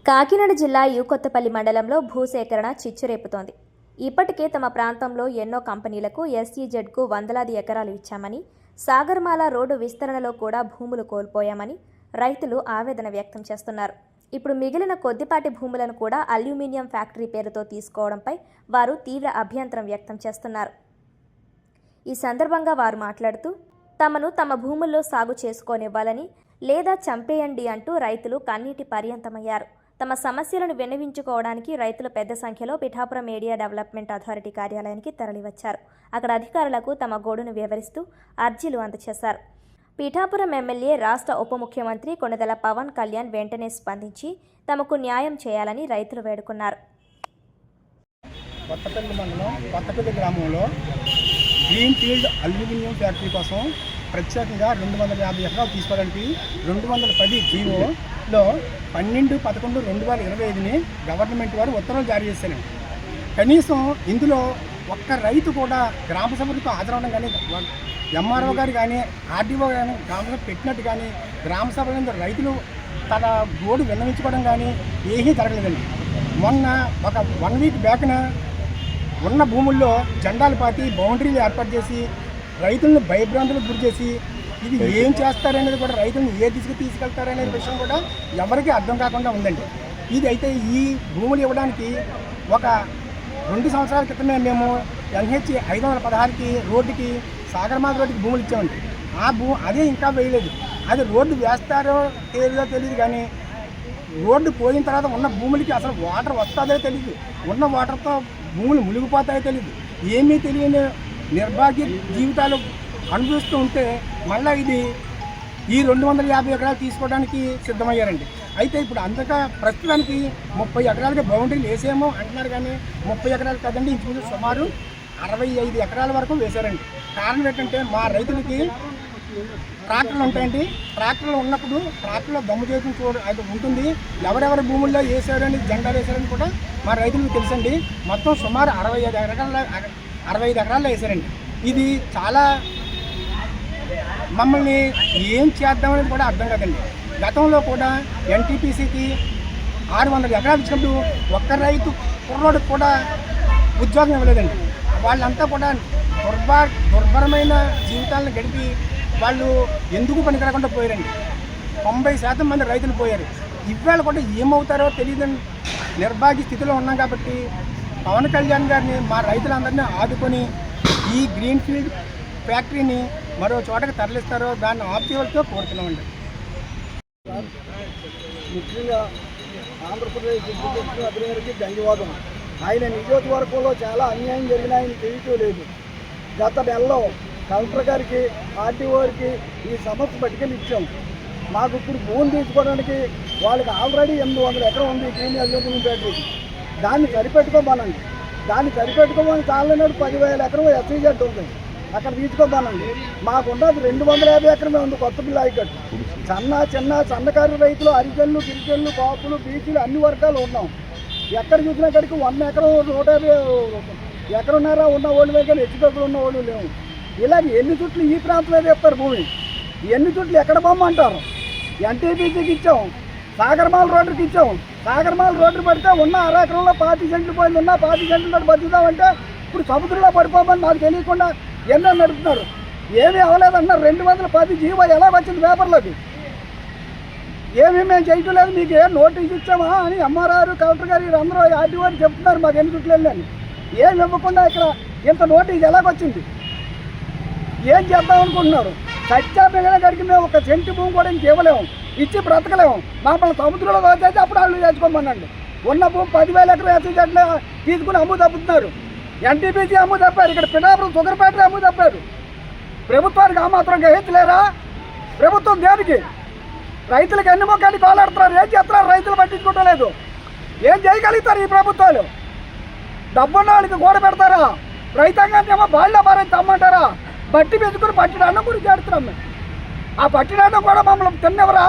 కాకినాడ జిల్లా యూకొత్తపల్లి మండలంలో భూసేకరణ చిచ్చురేపుతోంది. ఇప్పటికే తమ ప్రాంతంలో ఎన్నో కంపెనీలకు ఎస్ఈజెడ్కు వందలాది ఎకరాలు ఇచ్చామని, సాగర్మాల రోడ్డు విస్తరణలో కూడా భూములు కోల్పోయామని రైతులు ఆవేదన వ్యక్తం చేస్తున్నారు. ఇప్పుడు మిగిలిన కొద్దిపాటి భూములను కూడా అల్యూమినియం ఫ్యాక్టరీ పేరుతో తీసుకోవడంపై వారు తీవ్ర అభ్యంతరం వ్యక్తం చేస్తున్నారు. ఈ సందర్భంగా వారు మాట్లాడుతూ, తమను తమ భూముల్లో సాగు చేసుకోనివ్వాలని లేదా చంపేయండి అంటూ రైతులు కన్నీటి పర్యంతమయ్యారు. తమ సమస్యలను విన్నవించుకోవడానికి రైతులు పెద్ద సంఖ్యలో పిఠాపురం ఏరియా డెవలప్మెంట్ అథారిటీ కార్యాలయానికి తరలివచ్చారు. అక్కడ అధికారులకు తమ గోడును వివరిస్తూ అర్జీలు అందజేశారు. పిఠాపురం ఎమ్మెల్యే, రాష్ట్ర ఉప ముఖ్యమంత్రి కొణిదెల పవన్ కళ్యాణ్ వెంటనే స్పందించి తమకు న్యాయం చేయాలని రైతులు వేడుకున్నారు. కొత్తపల్లి మండలం కొత్తపల్లి గ్రామంలో గ్రీన్ ఫీల్డ్ అల్యూమినియం ఫ్యాక్టరీ కోసం ప్రత్యేకంగా 250 ఎకరాలు తీసుకోవడానికి 210 జీవోలో 12/11/2025ని గవర్నమెంట్ వారు ఉత్తర్వులు జారీ చేశారు. కనీసం ఇందులో ఒక్క రైతు కూడా గ్రామ సభలకు హాజరవడం కానీ, ఎంఆర్ఓ గారు కానీ, ఆర్డీఓ కానీ గ్రామ సభ పెట్టినట్టు కానీ, గ్రామ సభలో రైతులు తన గోడు విన్నవించుకోవడం కానీ ఏమీ జరగలేదండి. మొన్న ఒక 1 వీక్ బ్యాక్న ఉన్న భూముల్లో జెండాలు పాతి బౌండరీలు ఏర్పాటు చేసి రైతులను భయభ్రాంతులకు గురి చేసి ఇది ఏం చేస్తారనేది కూడా, రైతులను ఏ దిశకు తీసుకెళ్తారనే విషయం కూడా ఎవరికీ అర్థం కాకుండా ఉందండి. ఇది అయితే ఈ భూములు ఇవ్వడానికి ఒక 2 సంవత్సరాల క్రితమే మేము NH 516కి రోడ్డుకి, సాగర్మాల రోడ్డుకి భూములు ఇచ్చామండి. అదే ఇంకా వేయలేదు. అది రోడ్డు వేస్తారో తెలియదు కానీ రోడ్డు పోయిన తర్వాత ఉన్న భూములకి అసలు వాటర్ వస్తుందో తెలియదు, ఉన్న వాటర్తో భూములు మునిగిపోతాయో తెలియదు. ఏమీ తెలియని నిర్భాగ్య జీవితాలు అనుభవిస్తూ ఉంటే మళ్ళీ ఇది ఈ 250 ఎకరాలు తీసుకోవడానికి సిద్ధమయ్యారండి. అయితే ఇప్పుడు అంతగా ప్రస్తుతానికి 30 ఎకరాలకి బౌండరీలు వేసేమో అంటున్నారు కానీ 30 ఎకరాలు కదండి, ఇంచుమించు సుమారు 65 ఎకరాల వరకు వేశారండి. కారణం ఏంటంటే మా రైతులకి ట్రాక్టర్లు ఉంటాయండి. ట్రాక్టర్లు ఉన్నప్పుడు ట్రాక్టర్లో దమ్ము చేసి అది ఉంటుంది. ఎవరెవరి భూముల్లో వేసారని, జెండాలు వేసారని కూడా మా రైతులకు తెలుసండి. మొత్తం సుమారు 65 ఎకరాల్లో వేసారండి. ఇది చాలా మమ్మల్ని ఏం చేద్దామనేది కూడా అర్థం కాదండి. గతంలో కూడా NTPCకి 600 ఎకరాలు ఇచ్చినప్పుడు ఒక్క రైతు కుర్రోడికి కూడా ఉద్యోగం ఇవ్వలేదండి. వాళ్ళంతా కూడా దుర్భరమైన జీవితాలను గడిపి వాళ్ళు ఎందుకు పనికిరాకుండా పోయారండి. 90% మంది రైతులు పోయారు. ఇవాళ కూడా ఏమవుతారో తెలియదని నిర్భాగ్య స్థితిలో ఉన్నాం. కాబట్టి పవన్ కళ్యాణ్ గారిని, మా రైతులందరినీ ఆదుకొని ఈ గ్రీన్ ఫీల్డ్ ఫ్యాక్టరీని మరో చోటకి తరలిస్తారో దాన్ని ఆప్చేయవలతో కోరుతున్నామండి. ముఖ్యంగా ఆంధ్రప్రదేశ్ డిప్యూటీ అధికారికి ధన్యవాదం. ఆయన నియోజకవర్గంలో చాలా అన్యాయం జరిగిన ఆయన తెలియటం లేదు. గత నెలలో కలెక్టర్ గారికి, ఆర్టీఓ గారికి ఈ సమస్య పట్టుకెళ్ళి ఇచ్చాం. మాకు ఇప్పుడు భూమి తీసుకోవడానికి వాళ్ళకి ఆల్రెడీ 800 ఎకరం ఉంది గ్రీన్ అల్యూమినియం ఫ్యాక్టరీకి. దాన్ని సరిపెట్టుకోమనండి. దాన్ని సరిపెట్టుకోమని చాలన్నాడు 10,000 ఎకరం SEZ ఉంది, అక్కడ తీసుకోమనండి. మాకున్నది 250 ఎకరమే ఉంది కొత్తపల్లి ఆయకట్టు. చిన్న సన్నకారు రైతులు, హరిజనులు, గిరిజనులు, కాపులు, బీసీలు అన్ని వర్గాలు ఉన్నాం. ఎక్కడ చూసినా కాడికి 100 ఎకరం 150 ఎకరున్నారా ఉన్న వాళ్ళు కానీ హెచ్చుతగ్గులు ఉన్న వాళ్ళు లేవు. ఇలాగ ఎన్ని చుట్లు ఈ ప్రాంతంలో చెప్తారు భూమి, ఎన్ని చుట్లు ఎక్కడ బొమ్మంటారు. NTPCకి ఇచ్చాం, సాగర్మాల రోడ్డుకి ఇచ్చాం. సాగర్మాల రోడ్డు పడితే ఉన్న 1/2 ఎకరంలో 25 సెంట్లు పోయింది. ఉన్న 25 సెంట్లు బతుకుతామంటే ఇప్పుడు సముద్రంలో పడిపోమని నాకు తెలియకుండా ఎన్నో నడుపుతున్నారు. ఏమీ అవ్వలేదన్నారు. 210 జీవో ఎలా వచ్చింది పేపర్లోకి? ఏమీ మేము చేయటం లేదు, మీకు ఏం నోటీస్ ఇచ్చామా అని ఎంఆర్ఆర్, కలెక్టర్ గారు, అందరూ ఆర్టీఓ గారు చెప్తున్నారు మాకు ఎన్ని చుట్లు వెళ్ళని. ఏమి ఇవ్వకుండా ఇక్కడ ఇంత నోటీస్ ఎలాగొచ్చింది? ఏం చేద్దాం అనుకుంటున్నారు? సత్యా మిగిలిన గడికి మేము ఒక సెంటు భూమి కూడా ఇంక ఇవ్వలేము, ఇచ్చి బ్రతకలేము. మమ్మల్ని సముద్రంలో దోచేసి అప్పుడు వాళ్ళు చేసుకోమనండి. ఉన్న భూమి 10,000 ఎకరం SEZ తీసుకుని అమ్ము తప్పుతున్నారు. NTPC అమ్ము తప్పారు, ఇక్కడ పిఠాపురం షుగర్ ఫ్యాక్టరీ అమ్ము తప్పారు. ప్రభుత్వానికి ఆ మాత్రం గ్రహించలేరా? ప్రభుత్వం దేనికి? రైతులకు ఎన్ని మొక్కని కోలాడుతున్నారు. ఏం చేస్తున్నారు? రైతులు పట్టించుకోవటం లేదు. ఏం చేయగలుగుతారు ఈ ప్రభుత్వాలు? డబ్బున్న వాళ్ళకి గోడ పెడతారా? రైతాంగాన్ని ఏమో బాళ్ళ భారం తమ్మంటారా? బట్టి పెంచుకుని పట్టినాన్నం కూడా చేస్తున్నాం మేము. ఆ పట్టినాన్నం కూడా మమ్మల్ని తిన్నవరా?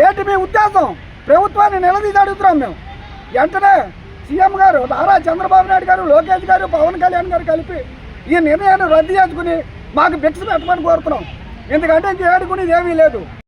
ఏంటి మీ ఉద్దేశం? ప్రభుత్వాన్ని నిలదీసి అడుగుతున్నాం మేము. వెంటనే సీఎం గారు, నారా చంద్రబాబు నాయుడు గారు, లోకేష్ గారు, పవన్ కళ్యాణ్ గారు కలిపి ఈ నిర్ణయాన్ని రద్దు చేసుకుని మాకు భిక్ష పెట్టమని కోరుతున్నాం. ఎందుకంటే ఇంక ఏడుకునేది ఏమీ లేదు.